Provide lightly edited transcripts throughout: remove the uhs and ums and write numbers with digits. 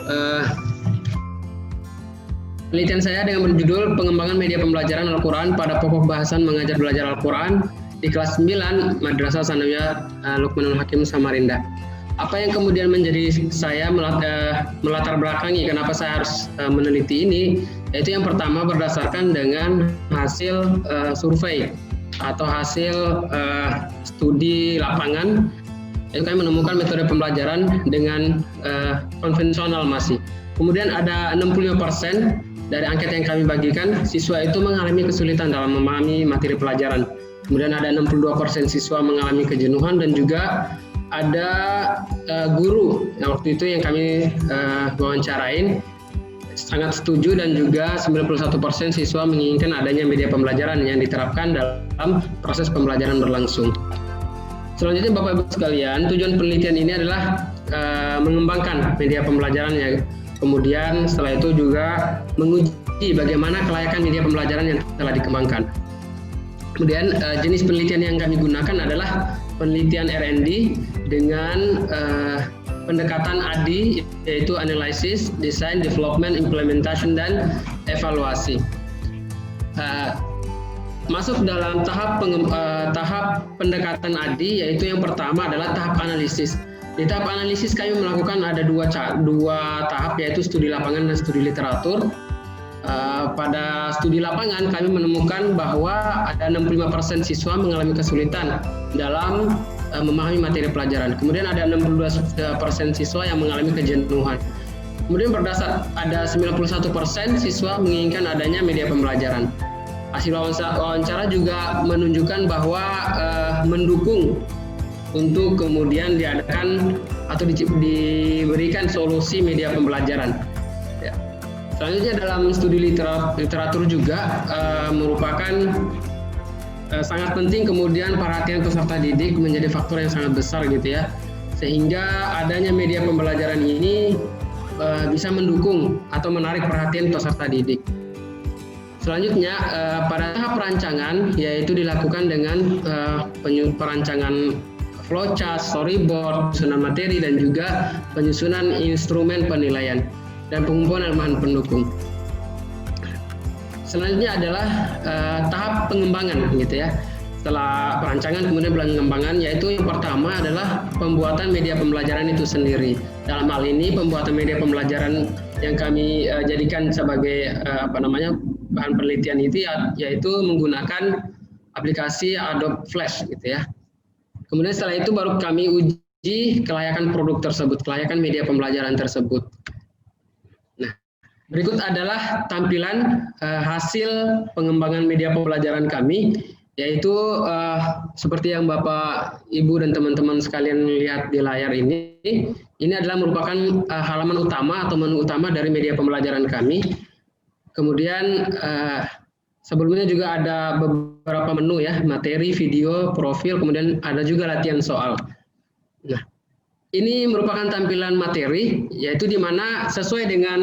Eh, Penelitian saya dengan berjudul Pengembangan Media Pembelajaran Al-Quran pada Pokok Bahasan Mengajar Belajar Al-Quran di kelas 9 Madrasah Sanawiyah Luqmanul Hakim Samarinda. Apa yang kemudian menjadi saya melatar belakangi kenapa saya harus meneliti ini, yaitu yang pertama berdasarkan dengan hasil survei atau hasil studi lapangan. Itu kami menemukan metode pembelajaran dengan konvensional masih. Kemudian ada 65% dari angket yang kami bagikan, siswa itu mengalami kesulitan dalam memahami materi pelajaran. Kemudian ada 62% siswa mengalami kejenuhan dan juga ada guru. Nah, waktu itu yang kami wawancarain sangat setuju dan juga 91% siswa menginginkan adanya media pembelajaran yang diterapkan dalam proses pembelajaran berlangsung. Selanjutnya Bapak Ibu sekalian, tujuan penelitian ini adalah mengembangkan media pembelajarannya. Kemudian setelah itu juga menguji bagaimana kelayakan media pembelajaran yang telah dikembangkan. Kemudian jenis penelitian yang kami gunakan adalah penelitian R&D dengan pendekatan ADI, yaitu Analysis, Design, Development, Implementation, dan Evaluasi. Masuk dalam tahap pendekatan ADI, yaitu yang pertama adalah tahap analisis. Di tahap analisis kami melakukan ada dua tahap, yaitu studi lapangan dan studi literatur. Pada studi lapangan kami menemukan bahwa ada 65% siswa mengalami kesulitan dalam memahami materi pelajaran. Kemudian ada 62% siswa yang mengalami kejenuhan. Kemudian ada 91% siswa menginginkan adanya media pembelajaran. Hasil wawancara juga menunjukkan bahwa mendukung untuk kemudian diadakan atau diberikan solusi media pembelajaran. Ya. Selanjutnya dalam studi literatur juga merupakan sangat penting kemudian perhatian peserta didik menjadi faktor yang sangat besar gitu ya, sehingga adanya media pembelajaran ini bisa mendukung atau menarik perhatian peserta didik. Selanjutnya pada tahap perancangan, yaitu dilakukan dengan perancangan flowchart, storyboard, penyusunan materi, dan juga penyusunan instrumen penilaian dan pengumpulan bahan pendukung. Selanjutnya adalah tahap pengembangan gitu ya. Setelah perancangan kemudian pengembangan, yaitu yang pertama adalah pembuatan media pembelajaran itu sendiri. Dalam hal ini pembuatan media pembelajaran yang kami jadikan sebagai bahan penelitian itu yaitu menggunakan aplikasi Adobe Flash gitu ya. Kemudian setelah itu baru kami uji kelayakan produk tersebut, kelayakan media pembelajaran tersebut. Nah, berikut adalah tampilan hasil pengembangan media pembelajaran kami, yaitu seperti yang Bapak, Ibu, dan teman-teman sekalian lihat di layar ini. Ini adalah merupakan halaman utama atau menu utama dari media pembelajaran kami. Kemudian sebelumnya juga ada beberapa menu ya, materi, video, profil, kemudian ada juga latihan soal. Nah, ini merupakan tampilan materi, yaitu di mana sesuai dengan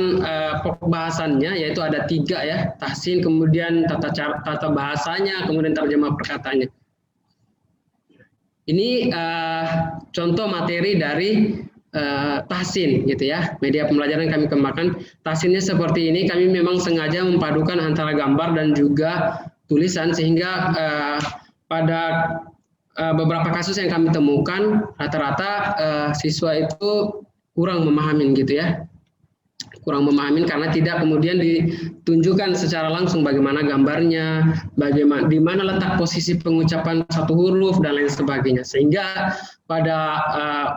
pokok bahasannya, yaitu ada 3 ya, tahsin, kemudian tata bahasanya, kemudian terjemah perkataannya. Ini contoh materi dari tahsin gitu ya, media pembelajaran yang kami kembangkan. Tahsinnya seperti ini, kami memang sengaja memadukan antara gambar dan juga tulisan, sehingga pada beberapa kasus yang kami temukan rata-rata siswa itu kurang memahami gitu ya, kurang memahami karena tidak kemudian ditunjukkan secara langsung bagaimana gambarnya, bagaimana di mana letak posisi pengucapan satu huruf dan lain sebagainya, sehingga pada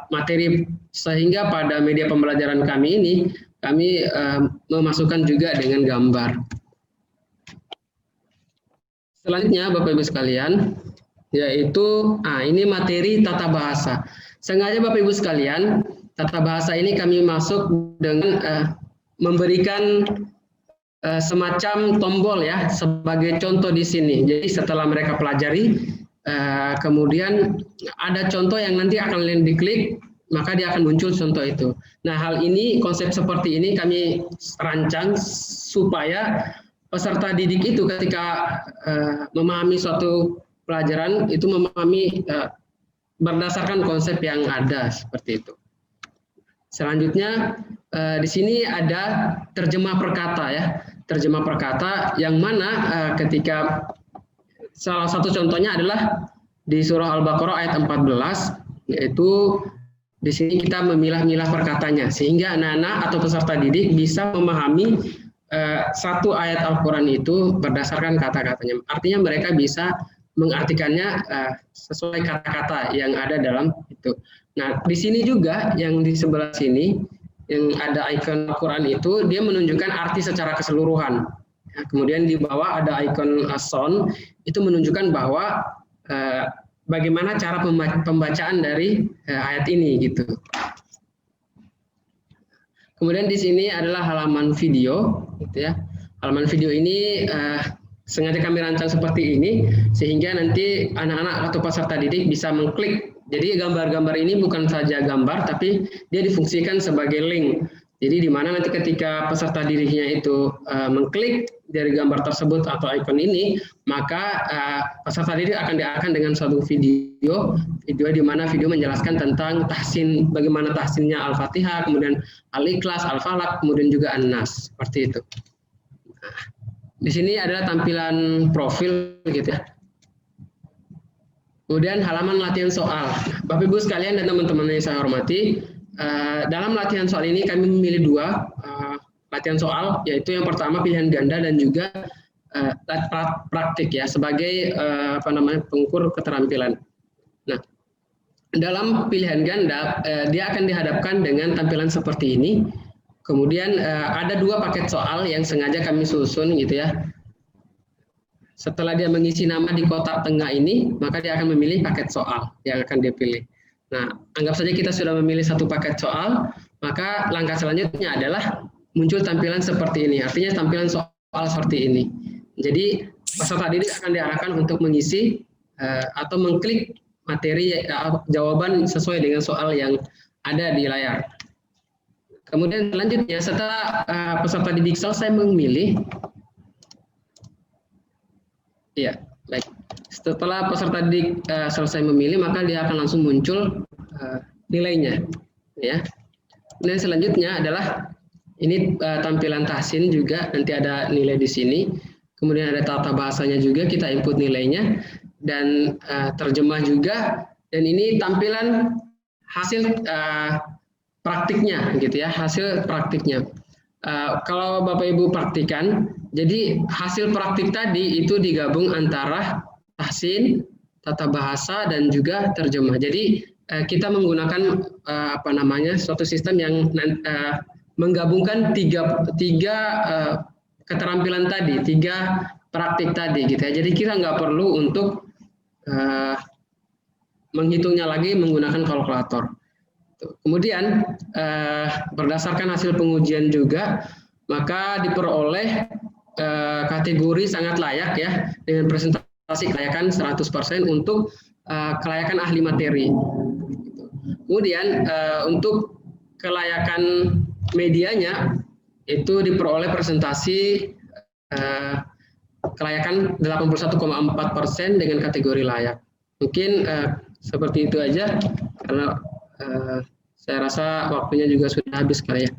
pada media pembelajaran kami ini kami memasukkan juga dengan gambar. Selanjutnya Bapak Ibu sekalian, yaitu ini materi tata bahasa. Sengaja Bapak Ibu sekalian, tata bahasa ini kami masuk dengan memberikan semacam tombol ya sebagai contoh di sini. Jadi setelah mereka pelajari, kemudian ada contoh yang nanti akan diklik, maka dia akan muncul contoh itu. Nah, hal ini, konsep seperti ini kami rancang supaya peserta didik itu ketika memahami suatu pelajaran itu memahami berdasarkan konsep yang ada seperti itu. Selanjutnya di sini ada terjemah perkata ya. Terjemah perkata yang mana ketika salah satu contohnya adalah di surah Al-Baqarah ayat 14, yaitu di sini kita memilah-milah perkatanya sehingga anak-anak atau peserta didik bisa memahami satu ayat Al-Quran itu berdasarkan kata-katanya. Artinya mereka bisa mengartikannya sesuai kata-kata yang ada dalam itu. Nah, di sini juga yang di sebelah sini yang ada ikon Al-Quran itu dia menunjukkan arti secara keseluruhan. Nah, kemudian di bawah ada ikon sound itu menunjukkan bahwa bagaimana cara pembacaan dari ayat ini gitu. Kemudian di sini adalah halaman video, gitu ya. Halaman video ini sengaja kami rancang seperti ini sehingga nanti anak-anak atau peserta didik bisa mengklik. Jadi gambar-gambar ini bukan saja gambar, tapi dia difungsikan sebagai link. Jadi di mana nanti ketika peserta didiknya itu mengklik dari gambar tersebut atau ikon ini, maka peserta didik akan diarahkan dengan suatu video di mana video menjelaskan tentang tahsin, bagaimana tahsinnya Al-Fatihah, kemudian Al-Ikhlas, Al-Falaq, kemudian juga An-Nas, seperti itu. Nah, di sini adalah tampilan profil gitu ya. Kemudian halaman latihan soal. Bapak Ibu sekalian dan teman-teman yang saya hormati, dalam latihan soal ini kami memilih dua latihan soal, yaitu yang pertama pilihan ganda dan juga praktik ya sebagai pengukur keterampilan. Nah, dalam pilihan ganda dia akan dihadapkan dengan tampilan seperti ini. Kemudian ada dua paket soal yang sengaja kami susun gitu ya. Setelah dia mengisi nama di kotak tengah ini, maka dia akan memilih paket soal yang akan dia pilih. Nah, anggap saja kita sudah memilih satu paket soal, maka langkah selanjutnya adalah muncul tampilan seperti ini. Artinya tampilan soal seperti ini. Jadi peserta didik akan diarahkan untuk mengisi atau mengklik materi jawaban sesuai dengan soal yang ada di layar. Kemudian selanjutnya setelah peserta didik selesai memilih, ya baik. Setelah peserta didik selesai memilih, maka dia akan langsung muncul nilainya, ya. Dan selanjutnya adalah ini tampilan tahsin juga nanti ada nilai di sini. Kemudian ada tata bahasanya juga kita input nilainya dan terjemah juga. Dan ini tampilan hasil praktiknya, gitu ya, hasil praktiknya. Kalau Bapak Ibu praktikan, jadi hasil praktik tadi itu digabung antara tahsin, tata bahasa dan juga terjemah. Jadi kita menggunakan suatu sistem yang menggabungkan tiga keterampilan tadi, tiga praktik tadi, gitu ya. Jadi kita nggak perlu untuk menghitungnya lagi menggunakan kalkulator. Kemudian berdasarkan hasil pengujian juga, maka diperoleh kategori sangat layak ya dengan presentasi kelayakan 100% untuk kelayakan ahli materi. Kemudian untuk kelayakan medianya itu diperoleh presentasi kelayakan 81,4% dengan kategori layak. Mungkin seperti itu aja karena saya rasa waktunya juga sudah habis kali ya.